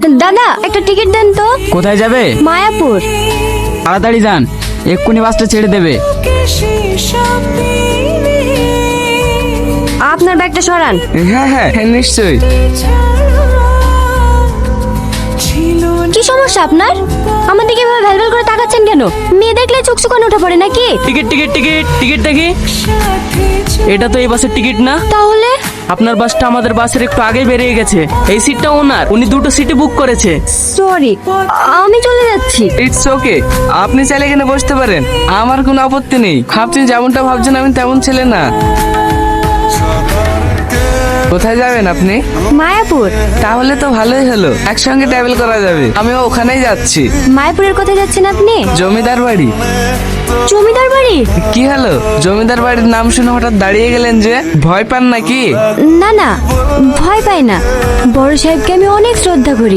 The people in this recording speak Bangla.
দাদা একটা টিকিট দেন তো। কোথায় যাবে? মায়াপুর। তাড়াতাড়ি যান, এক্ষুনি বাসটা ছেড়ে দেবে। আপনার ব্যাগটা সরান। হ্যাঁ হ্যাঁ নিশ্চয়ই। কি সমস্যা আপনার? আমার দিকে এভাবে ভ্যালভ্যাল করে তাকাচ্ছেন কেন? মেয়ে দেখলে চোখ চুকানো উঠে পড়ে নাকি? টিকিট টিকিট টিকিট টিকিট দেখি। এটা তো এই বাসের টিকিট না। তাহলে আপনার বাসটা আমাদের বাসের একটু আগে বেরিয়ে গেছে। এই সিটটা ওনার, উনি দুটো সিটই বুক করেছে। সরি, আমি চলে যাচ্ছি। ইটস ওকে, আপনি চাইলে এখানে বসতে পারেন, আমার কোনো আপত্তি নেই। আপনি যেমনটা ভাবছেন আমি তেমন ছেলে না। কোথায় যাবেন আপনি? মায়াপুর। তাহলে তো ভালোই হলো, একসঙ্গে ট্রাভেল করা যাবে। আমিও ওখানেই যাচ্ছি। মায়াপুরের কোথায় যাচ্ছেন আপনি? জমিদার বাড়ি। জমিদার বাড়ি? কি হলো, জমিদার বাড়ির নাম শুনে হঠাৎ দাঁড়িয়ে গেলেন যে? ভয় পান নাকি? না না, ভয় পাই না। বড় সাহেবকে আমি অনেক শ্রদ্ধা করি।